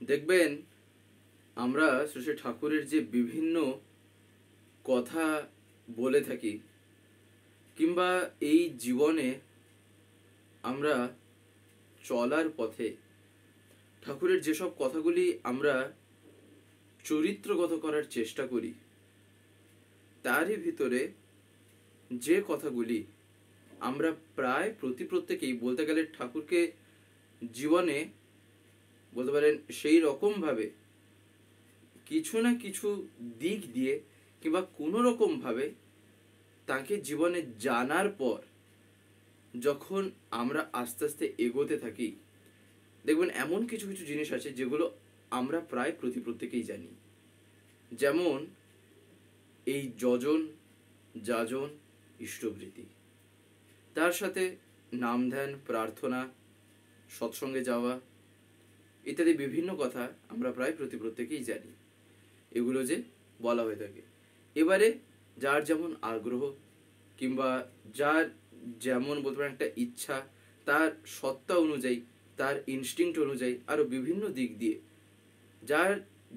দেখবেন আমরা শ্রী ঠাকুরের যে বিভিন্ন কথা বলে থাকি, কিংবা এই জীবনে আমরা চলার পথে ঠাকুরের যেসব কথাগুলি আমরা চরিত্রগত করার চেষ্টা করি, তারই ভিতরে যে কথাগুলি আমরা প্রায় প্রত্যেকেই বলতে গেলে ঠাকুরকে জীবনে বলতে পারেন সেই রকমভাবে কিছু না কিছু দিক দিয়ে কিংবা কোনো রকমভাবে তাকে জীবনে জানার পর যখন আমরা আস্তে আস্তে এগোতে থাকি, দেখবেন এমন কিছু কিছু জিনিস আছে যেগুলো আমরা প্রায় প্রত্যেকেই জানি। যেমন এই যজন যাজন ইষ্টবৃত্তি, তার সাথে নাম ধ্যান, প্রার্থনা, সৎসঙ্গে যাওয়া ইত্যাদি বিভিন্ন কথা আমরা প্রায় প্রত্যেকেই জানি, এগুলো যে বলা হয়ে থাকে। এবারে যার যেমন আগ্রহ কিংবা যার যেমন বলতে পারেন একটা ইচ্ছা, তার সত্তা অনুযায়ী, তার ইনস্টিংক্ট অনুযায়ী, আরও বিভিন্ন দিক দিয়ে যার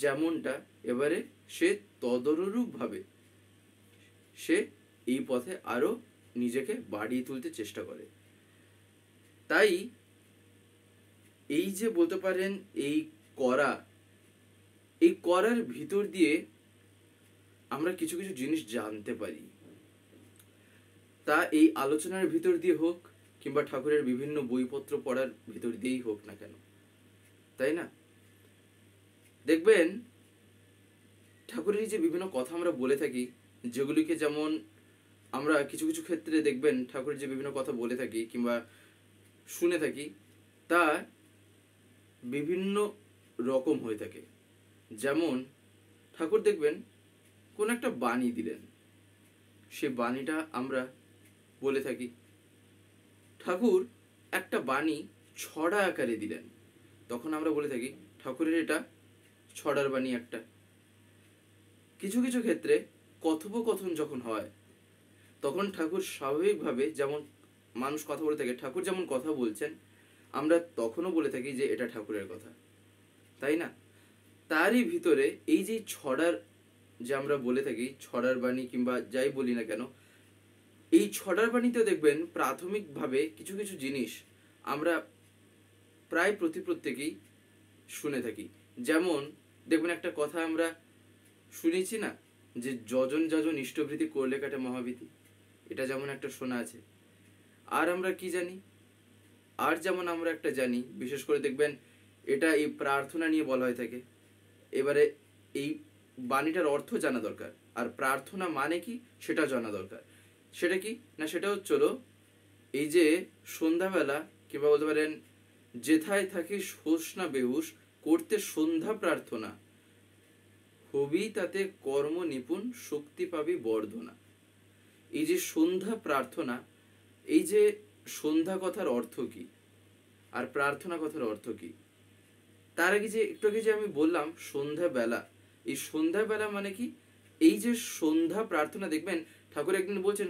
যেমনটা, এবারে সে তদনুরূপভাবে সে এই পথে আরও নিজেকে বাড়িয়ে তুলতে চেষ্টা করে। তাই এই যে বলতে পারেন এই করার ভিতর দিয়ে আমরা কিছু কিছু জিনিস জানতে পারি, তা এই আলোচনার ভিতর দিয়ে হোক কিংবা ঠাকুরের বিভিন্ন বইপত্র পড়ার ভিতর দিয়েই হোক না কেন, তাই না? দেখবেন ঠাকুরের যে বিভিন্ন কথা আমরা বলে থাকি, যেগুলিকে যেমন আমরা কিছু কিছু ক্ষেত্রে দেখবেন ঠাকুরের যে বিভিন্ন কথা বলে থাকি কিংবা শুনে থাকি, তা বিভিন্ন রকম হয়ে থাকে। যেমন ঠাকুর দেখবেন কোন একটা বাণী দিলেন, সে বাণীটা আমরা বলে থাকি। ঠাকুর একটা বাণী ছড়া আকারে দিলেন, তখন আমরা বলে থাকি ঠাকুরের এটা ছড়ার বাণী একটা। কিছু কিছু ক্ষেত্রে কথোপকথন যখন হয়, তখন ঠাকুর স্বাভাবিকভাবে যেমন মানুষ কথা বলে থাকে, ঠাকুর যেমন কথা বলছেন, আমরা তখনও বলে থাকি যে এটা ঠাকুরের কথা, তাই না? তারই ভিতরে এই যে ছড়ার যে আমরা বলে থাকি ছড়ার বাণী কিংবা যাই বলি না কেন, এই ছড়ার বাণীতেও দেখবেন প্রাথমিকভাবে কিছু কিছু জিনিস আমরা প্রায় প্রত্যেকেই শুনে থাকি। যেমন দেখবেন একটা কথা আমরা শুনেছি না, যে যজন যাজন ইষ্টভৃতি করলে কাটে মহাভীতি, এটা যেমন একটা শোনা আছে। আর আমরা কি জানি, আর যেমন আমরা একটা জানি, বিশেষ করে দেখবেন এটা এই প্রার্থনা নিয়ে বলা হয়ে থাকে। এবারে এই বাণীটার অর্থ জানা দরকার, আর প্রার্থনা মানে কি সেটা জানা দরকার। সেটা কি না, সেটা হচ্ছিল এই যে সন্ধ্যাবেলা কিংবা বলতে পারেন যেথায় থাকিস হোস না বেহুশ, করতে সন্ধ্যা প্রার্থনা, হবি তাতে কর্ম নিপুণ, শক্তি পাবি বর্ধনা। এই যে সন্ধ্যা প্রার্থনা, এই যে সন্ধ্যা কথার অর্থ কি আর প্রার্থনা কথার অর্থ কি, তার আগে যে একটু আগে যে আমি বললাম সন্ধ্যাবেলা, এই সন্ধ্যাবেলা মানে কি, এই যে সন্ধ্যা প্রার্থনা, দেখবেন ঠাকুর একদিন বলছেন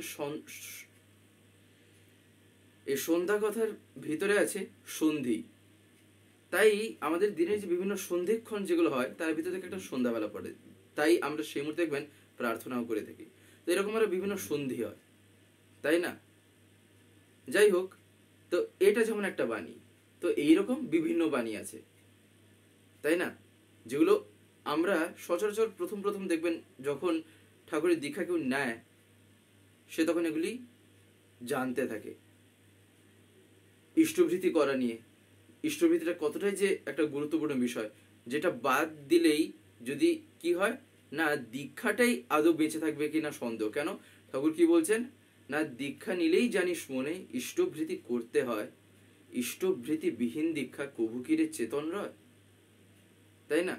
এই সন্ধ্যা কথার ভিতরে আছে সন্ধি। তাই আমাদের দিনের যে বিভিন্ন সন্ধিক্ষণ যেগুলো হয়, তার ভিতরে থেকে একটা সন্ধ্যাবেলা পড়ে, তাই আমরা সেই মুহূর্তে দেখবেন প্রার্থনাও করে থাকি। তো এরকম আরো বিভিন্ন সন্ধি হয়, তাই না? যাই হোক, তো এটা যেমন একটা বাণী, তো এইরকম বিভিন্ন বাণী আছে, তাই না? যেগুলো আমরা সচরাচর প্রথম প্রথম দেখবেন যখন ঠাকুরের দীক্ষা কেউ নেয়, সে তখন এগুলি জানতে থাকে। ইষ্টভৃতি করা নিয়ে, ইষ্টভৃতিটা কতটাই যে একটা গুরুত্বপূর্ণ বিষয়, যেটা বাদ দিলেই যদি কি হয় না, দীক্ষাটাই আদৌ বেঁচে থাকবে কিনা সন্দেহ। কেন ঠাকুর কি বলছেন না, দীক্ষা নিলেই জানিস মনে ইষ্টভৃতি করতে হয়, ইষ্টভৃতি বিহীন দীক্ষা কভু কি রে চেতন রয়, তাই না?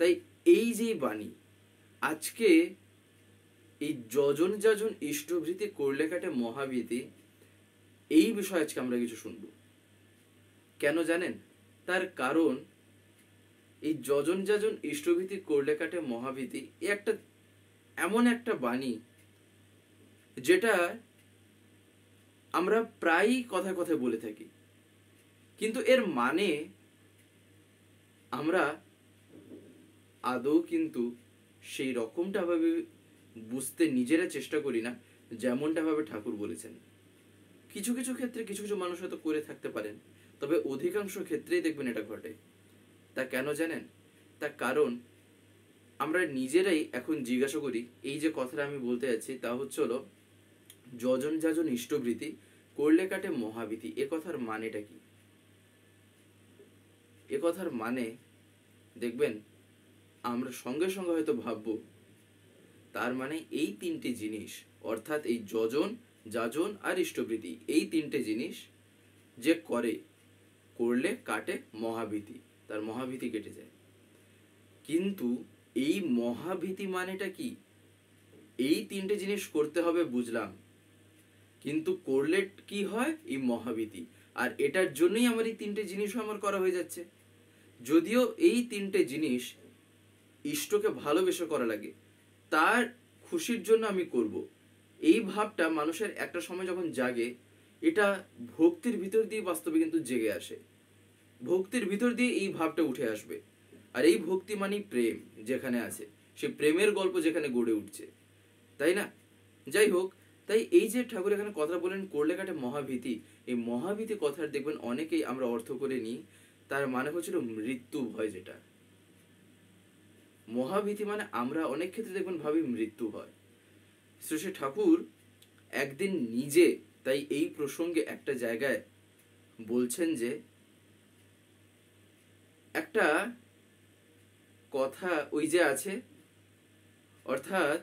তাই এই যে বাণী, আজকে এই যজন যাজন ইষ্টভৃতি করলে কাটে মহাভীতি, এই বিষয়ে আজকে আমরা কিছু শুনব। কেন জানেন? তার কারণ এই যজন যাজন ইষ্টভৃতি করলে কাটে মহাভীতি একটা এমন একটা বাণী, যেটা আমরা প্রায়ই কথায় কথায় বলে থাকি, কিন্তু এর মানে আমরা আদৌ কিন্তু সেই রকমটা ভাবে বুঝতে নিজেরা চেষ্টা করি না যেমনটা ভাবে ঠাকুর বলেছেন। কিছু কিছু ক্ষেত্রে কিছু কিছু মানুষ হয়তো করে থাকতে পারেন, তবে অধিকাংশ ক্ষেত্রেই দেখবেন এটা ঘটে। তা কেন জানেন? তার কারণ আমরা নিজেরাই এখন জিজ্ঞাসা করি। এই যে কথাটা আমি বলতে যাচ্ছি তা হচ্ছে হলো, যজন যাজন ইষ্টভৃতি করলে কাটে মহাভীতি। এ কথার মানেটা কি? এ কথার মানে দেখবেন আমরা সঙ্গে সঙ্গে হয়তো ভাববো তার মানে এই তিনটে জিনিস, অর্থাৎ এই যজন যাজন আর ইষ্টভৃতি, এই তিনটে জিনিস যে করলে কাটে মহাভীতি, তার মহাভীতি কেটে যায়। কিন্তু এই মহাভীতি মানেটা কি? এই তিনটে জিনিস করতে হবে বুঝলাম, কিন্তু করলে কি হয়? এই মহাভীতি। আর এটার জন্যই আমার এই তিনটে জিনিসও আমার করা হয়ে যাচ্ছে। যদিও এই তিনটে জিনিস ইষ্টকে ভালোবেসে করা লাগে, তার খুশির জন্য আমি করব, এই ভাবটা মানুষের একটা সময় যখন জাগে, এটা ভক্তির ভিতর দিয়ে বাস্তবে কিন্তু জেগে আসে। ভক্তির ভিতর দিয়ে এই ভাবটা উঠে আসবে। আর এই ভক্তি মানেই প্রেম যেখানে আছে, সে প্রেমের গল্প যেখানে গড়ে উঠছে, তাই না? যাই হোক, তাই এই যে ঠাকুর এখানে কথা বলেন করলে কাটে মহাভীতি, এই মহাভীতি কথার দেখবেন অনেকেই আমরা অর্থ করে নিই, তার মানে হচ্ছিল মৃত্যু ভয়। যেটা মহাভীতি মানে আমরা অনেক ক্ষেত্রে দেখবেন ভাবি মৃত্যু ভয়। শ্রী ঠাকুর একদিন নিজে তাই এই প্রসঙ্গে একটা জায়গায় বলছেন যে, একটা কথা ওই যে আছে, অর্থাৎ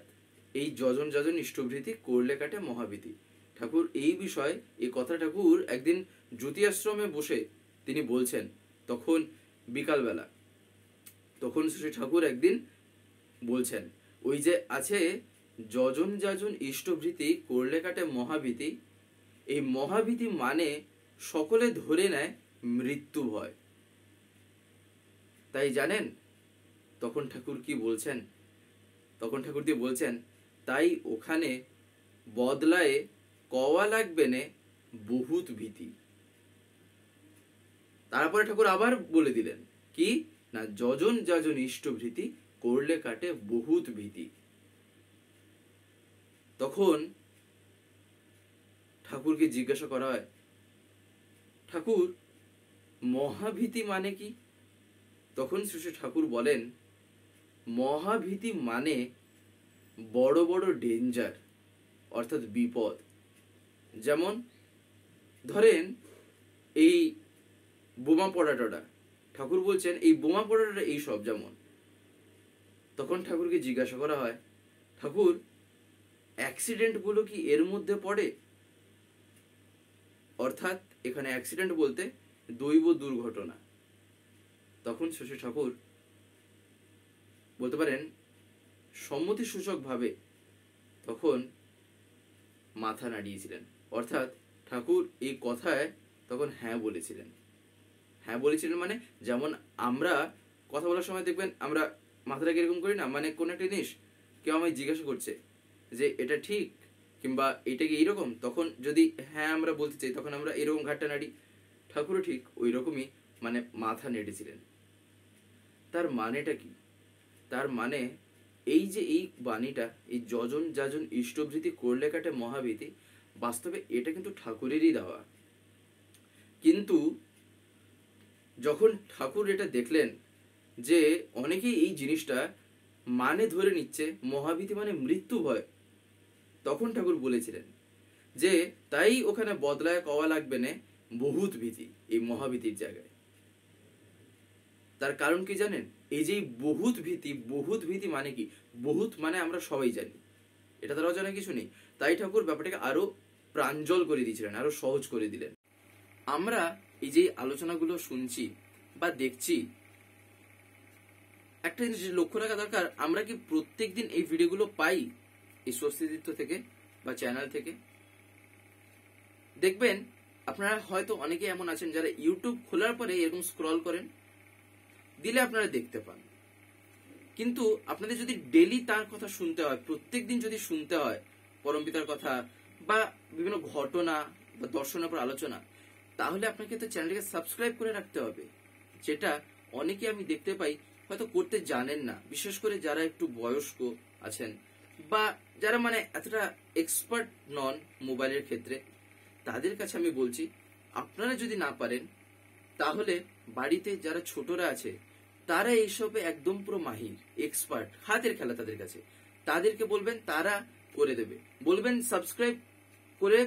এই যজন যাজন ইষ্টভৃতি করলে কাটে মহাভীতি। ঠাকুর এই বিষয়, এই কথা ঠাকুর একদিন জ্যোতি আশ্রমে বসে তিনি বলছেন, তখন বিকালবেলা, তখন শ্রী ঠাকুর একদিন বলছেন ওই যে আছে যজন যাজন ইষ্টভৃতি করলে কাটে মহাভীতি, এই মহাভীতি মানে সকলে ধরে নেয় মৃত্যু ভয়। তাই জানেন তখন ঠাকুর কি বলছেন? তখন ঠাকুর দিয়ে বলছেন, তাই ওখানে বদলায়ে কওয়া লাগবে নে বহুত ভীতি। তারপরে ঠাকুর আবার বলে দিলেন কি না, যজন যাজন ইষ্টভৃতি করলে কাটে বহুত ভীতি। তখন ঠাকুরকে জিজ্ঞাসা করা হয়, ঠাকুর মহাভীতি মানে কি? তখন শ্রী ঠাকুর বলেন, মহাভীতি মানে বড় বড় ডেঞ্জার, অর্থাৎ বিপদ। যেমন ধরেন এই বোমা পড়াটা, ঠাকুর বলছেন এই বোমা পড়াটা এই সব যেমন। তখন ঠাকুরকে জিজ্ঞাসা করা হয়, ঠাকুর অ্যাক্সিডেন্ট গুলো কি এর মধ্যে পড়ে? অর্থাৎ এখানে অ্যাক্সিডেন্ট বলতে দৈব দুর্ঘটনা। তখন শ্রী ঠাকুর বলতে পারেন সম্মতিসূচক ভাবে তখন মাথা নাড়িয়েছিলেন, অর্থাৎ ঠাকুর এই কথায় তখন হ্যাঁ বলেছিলেন। হ্যাঁ বলেছিলেন মানে যেমন আমরা কথা বলার সময় দেখবেন আমরা মাথাটাকে এরকম করি না, মানে কোন একটা জিনিস কেউ আমায় জিজ্ঞাসা করছে যে এটা ঠিক কিংবা এটা কি এইরকম, তখন যদি হ্যাঁ আমরা বলতে চাই তখন আমরা এরকম ঘাটটা নাড়ি। ঠাকুরও ঠিক ওই রকমই মানে মাথা নেড়েছিলেন। তার মানেটা কি? তার মানে এই যে এই বাণীটা, এই যজন যাজন ইষ্টভৃতি করলে কাটে মহাভীতি, বাস্তবে এটা কিন্তু ঠাকুরেরই দেওয়া। কিন্তু যখন ঠাকুর এটা দেখলেন যে অনেকেই এই জিনিসটা মানে ধরে নিচ্ছে মহাভীতি মানে মৃত্যু ভয়, তখন ঠাকুর বলেছিলেন যে তাই ওখানে বদলায় কওয়া লাগবে না বহুত ভীতি, এই মহাভীতির জায়গায়। তার কারণ কি জানেন? এই যে বহুত ভীতি, বহুত ভীতি মানে কি? বহুত মানে আমরা সবাই জানি, এটা তার অজানা কিছু নেই। তাই ঠাকুর ব্যাপারটাকে আরো প্রাঞ্জল করে দিয়েছিলেন, আরো সহজ করে দিলেন। আমরা এই যে আলোচনাগুলো শুনছি বা দেখছি, একটা জিনিস লক্ষ্য রাখা দরকার, আমরা কি প্রত্যেকদিন এই ভিডিওগুলো পাই এই স্বস্তিতীর্থ থেকে বা চ্যানেল থেকে? দেখবেন আপনারা হয়তো অনেকে এমন আছেন যারা ইউটিউব খোলার পরে এরকম স্ক্রল করেন, দিলে আপনারা দেখতে পান। কিন্তু আপনাদের যদি ডেলি তার কথা শুনতে হয়, প্রত্যেকদিন যদি শুনতে হয় পরমপিতার কথা বা বিভিন্ন ঘটনা বা দর্শনের উপর আলোচনা, তাহলে আপনাকে তো চ্যানেলটাকে সাবস্ক্রাইব করে রাখতে হবে, যেটা অনেকে আমি দেখতে পাই হয়তো করতে জানেন না, বিশেষ করে যারা একটু বয়স্ক আছেন বা যারা মানে এতটা এক্সপার্ট নন মোবাইলের ক্ষেত্রে, তাদের কাছে আমি বলছি আপনারা যদি না পারেন তাহলে বাড়িতে যারা ছোটরা আছে তারা এইসবে একদম পুরো মাহির, এক্সপার্ট, হাতের খেলা তাদের কাছে, তাদেরকে বলবেন, তারা করে দেবে। বলবেন সাবস্ক্রাইব করে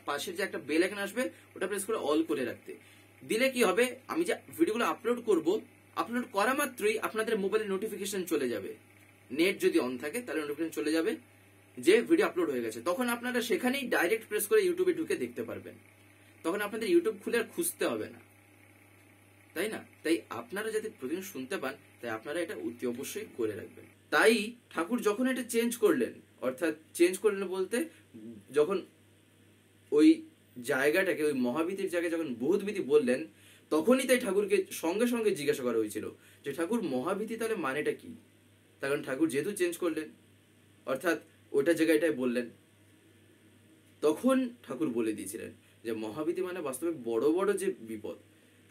পাশের যে একটা বেল আইকন আসবে ওটা প্রেস করে অল করে রাখতে। দিলে কি হবে, আমি যে ভিডিওগুলো আপলোড করব, আপলোড করা মাত্রই আপনাদের মোবাইলে নোটিফিকেশন চলে যাবে। নেট যদি অন থাকে তাহলে নোটিফিকেশন চলে যাবে যে ভিডিও আপলোড হয়ে গেছে। তখন আপনারা সেখানেই ডাইরেক্ট প্রেস করে ইউটিউবে ঢুকে দেখতে পারবেন। তখন আপনাদের ইউটিউব খুলে আর খুঁজতে হবে না, তাই না? তাই আপনারা যাতে প্রতিদিন শুনতে পান, তাই আপনারা এটা অতি অবশ্যই করে রাখবেন। তাই ঠাকুর যখন এটা চেঞ্জ করলেন, অর্থাৎ চেঞ্জ করলেন বলতে যখন ওই জায়গাটাকে, ওই মহাবীতির জায়গায় যখন বহুতভীতি বললেন, তখনই তাই ঠাকুরকে সঙ্গে সঙ্গে জিজ্ঞাসা করা হয়েছিল যে ঠাকুর মহাবীতি তাহলে মানেটা কি? তার কারণ ঠাকুর যেহেতু চেঞ্জ করলেন, অর্থাৎ ওটা জায়গাটায় বললেন, তখন ঠাকুর বলে দিয়েছিলেন যে মহাবীতি মানে বাস্তবে বড় বড় যে বিপদ,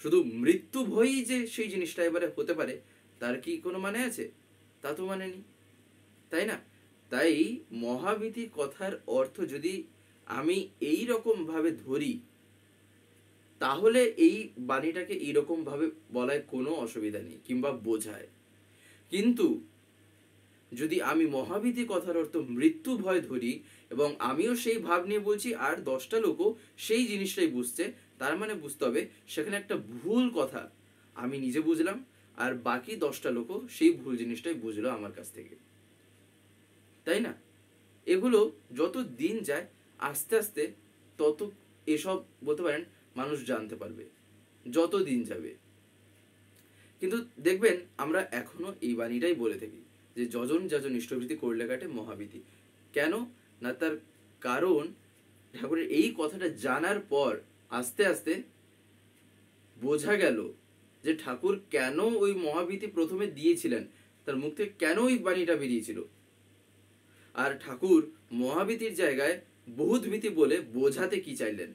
শুধু মৃত্যু ভয়ই যে সেই জিনিসটা এবারে হতে পারে তার কি কোনো মানে আছে? তা তো মানে নেই, তাই না? তাই মহাবীতি কথার অর্থ যদি আমি এই রকম ভাবে ধরি, তাহলে এই বাণীটাকে এইরকম ভাবে বলায় কোনো অসুবিধা নেই কিংবা বোঝায়। কিন্তু যদি আমি মহাবীতি কথার অর্থ মৃত্যু ভয় ধরি এবং আমিও সেই ভাব নিয়ে বলছি আর 10টা লোকও সেই জিনিসটাই বুঝছে, তার মানে বুঝতে হবে সেখানে একটা ভুল কথা আমি নিজে বুঝলাম আর বাকি 10টা লোকও সেই ভুল জিনিসটাই বুঝলো আমার কাছ থেকে, তাই না? এগুলো যত দিন যায় আস্তে আস্তে তত এসব বলতে পারেন মানুষ জানতে পারবে, যত দিন যাবে। কিন্তু দেখবেন আমরা এখনো এই বাণীটাই বলে থাকি যে যজন যাজন ইষ্টভীতি করলে কাটে মহাবীতি। কেন না, তার কারণ ঠাকুরের এই কথাটা জানার পর আস্তে আস্তে বোঝা গেল যে ঠাকুর কেন ওই মহাবীতি প্রথমে দিয়েছিলেন, তার মুখ থেকে কেন ওই বাণীটা বেরিয়েছিল। আর ঠাকুর মহাবীতির জায়গায় বহুতভীতি বলে বোঝাতে কি চাইলেন।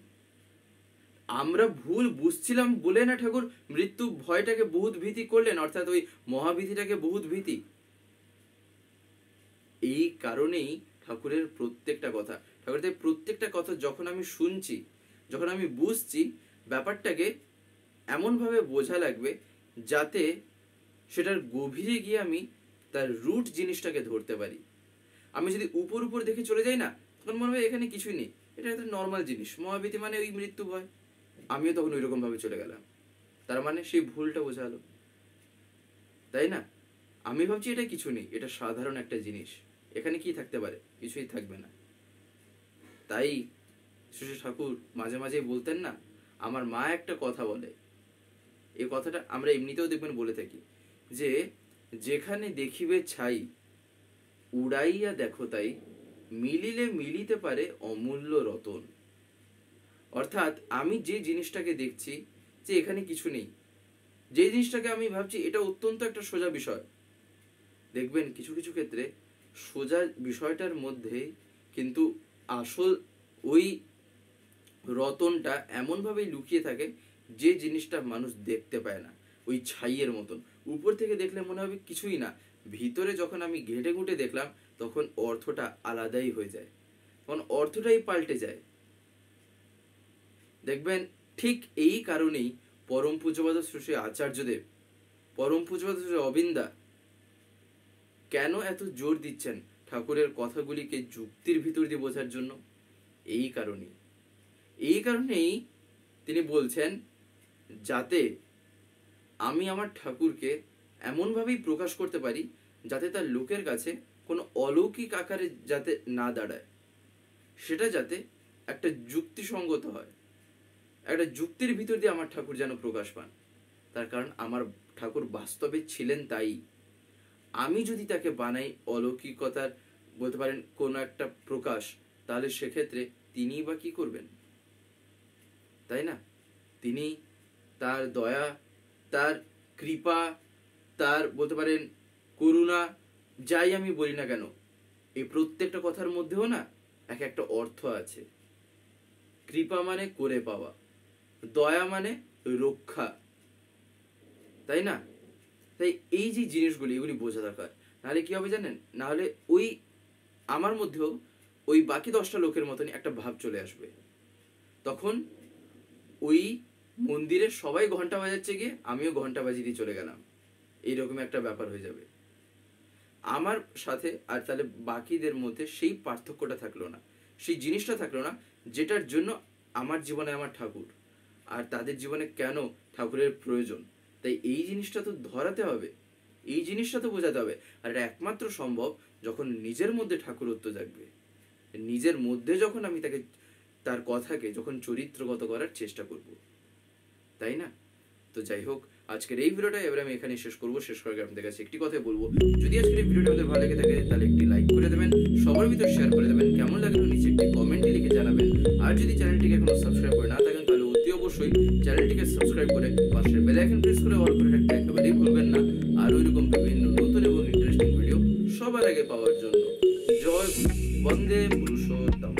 আমরা ভুল বুঝছিলাম বলে না ঠাকুর মৃত্যু ভয়টাকে বহুতভীতি করলেন, অর্থাৎ ওই মহাবীতিটাকে বহুতভীতি। এই কারণেই ঠাকুরের প্রত্যেকটা কথা যখন আমি শুনছি, যখন আমি বুঝছি, ব্যাপারটাকে এমনভাবে বোঝা লাগবে যাতে সেটার গভীরে গিয়ে আমি তার রুট জিনিসটাকে ধরতে পারি। আমি যদি উপর উপর দেখে চলে যাই না, তখন মনে হয় এখানে কিছুই নেই, এটা একটা নর্মাল জিনিস, মহাবীতি মানে ওই মৃত্যু ভয়। আমিও তখন ওই রকম ভাবে চলে গেলাম, তার মানে সেই ভুলটা বোঝালো, তাই না? আমি ভাবছি এটা কিছু নেই, এটা সাধারণ একটা জিনিস, এখানে কি থাকতে পারে, কিছুই থাকবে না। তাই শ্রী ঠাকুর মাঝে মাঝে বলতেন না, আমার মা একটা কথা বলে, এই কথাটা আমরা এমনিতেও দেখবেন বলে থাকি যে যেখানে দেখিবে ছাই উড়াইয়া দেখো তাই, মিলিলে মিলিতে পারে অমূল্য রতন। অর্থাৎ আমি যে জিনিসটাকে দেখছি যে এখানে কিছু নেই, যে জিনিসটাকে আমি ভাবছি এটা অত্যন্ত একটা সোজা বিষয়, দেখবেন কিছু কিছু ক্ষেত্রে সোজা বিষয়টার মধ্যে কিন্তু আসল ওই রতনটা এমনভাবেই লুকিয়ে থাকে যে জিনিসটা মানুষ দেখতে পায় না, ওই ছাইয়ের মতন। উপর থেকে দেখলে মনে হবে কিছুই না, ভিতরে যখন আমি ঘেঁটে ঘুঁটে দেখলাম তখন অর্থটা আলাদাই হয়ে যায়, তখন অর্থটাই পাল্টে যায়। দেখবেন ঠিক এই কারণেই পরম পূজ্যপাদ শ্রী আচার্যদেব, পরম পূজ্যপাদ শ্রী অবিন্দা কেন এত জোর দিচ্ছেন ঠাকুরের কথাগুলিকে যুক্তির ভিতর দিয়ে বোঝার জন্য। এই কারণেই তিনি বলছেন যাতে আমি আমার ঠাকুরকে এমনভাবেই প্রকাশ করতে পারি যাতে তার লোকের কাছে কোনো অলৌকিক আকারে যাতে না দাঁড়ায়, সেটা যাতে একটা যুক্তিসঙ্গত হয়, একটা যুক্তির ভিতর দিয়ে আমার ঠাকুর যেন প্রকাশ পান। তার কারণ আমার ঠাকুর বাস্তবে ছিলেন তাই। আমি যদি তাকে বানাই অলৌকিকতার বলতে পারেন কোনো একটা প্রকাশ, তাহলে সেক্ষেত্রে তিনিই বা কি করবেন, তাই না? তিনি তার দয়া, তার কৃপা, তার বলতে পারেন করুণা, যাই আমি বলি না কেন, এই প্রত্যেকটা কথার মধ্যেও না এক একটা অর্থ আছে। কৃপা মানে করে পাওয়া, দয়া মানে রক্ষা, তাই না? তাই এই যে জিনিসগুলি এগুলি বোঝা দরকার, নাহলে কি হবে জানেন, নাহলে ওই আমার মধ্যেও ওই বাকি 10টা লোকের মতনই একটা ভাব চলে আসবে। তখন ওই মন্দিরে সবাই ঘন্টা বাজাচ্ছে গিয়ে আমিও ঘন্টা বাজিয়ে দিয়ে চলে গেলাম, এইরকম একটা ব্যাপার হয়ে যাবে আমার সাথে। আর তাহলে বাকিদের মধ্যে সেই পার্থক্যটা থাকলো না, সেই জিনিসটা থাকলো না যেটার জন্য আমার জীবনে আমার ঠাকুর আর তাদের জীবনে কেন ঠাকুরের প্রয়োজন। তাই এই জিনিসটা তো ধরাতে হবে, এই জিনিসটা তো বোঝাতে হবে। আর এটা একমাত্র সম্ভব যখন নিজের মধ্যে ঠাকুরত্ব জাগবে, নিজের মধ্যে যখন আমি তার কথাকে যখন চরিত্রগত করার চেষ্টা করব, তাই না? তো যাই হোক, আজকের এই ভিডিওটা এবার আমি এখানে শেষ করবো। শেষ করার আগে আপনাদের কাছে একটি কথাই বলবো, যদি আজকের এই ভিডিওটা আপনাদের ভালো লেগে থাকে তাহলে একটি লাইক করে দেবেন, সবার ভিতর শেয়ার করে দেবেন, কেমন লাগলো নিচে একটি কমেন্টে লিখে জানাবেন। আর যদি চ্যানেলটিকে এখনো সাবস্ক্রাইব করে না থাকেন তাহলে অতি অবশ্যই চ্যানেলটিকে সাবস্ক্রাইব করে পাশের বেল আইকন প্রেস করে অল করে রাখতে একেবারেই ভুলবেন না। আর ওইরকম বিভিন্ন নতুন এবং ইন্টারেস্টিং ভিডিও সবার আগে পাওয়ার জন্য। জয় গুরু, বন্দে পুরুষোত্তম।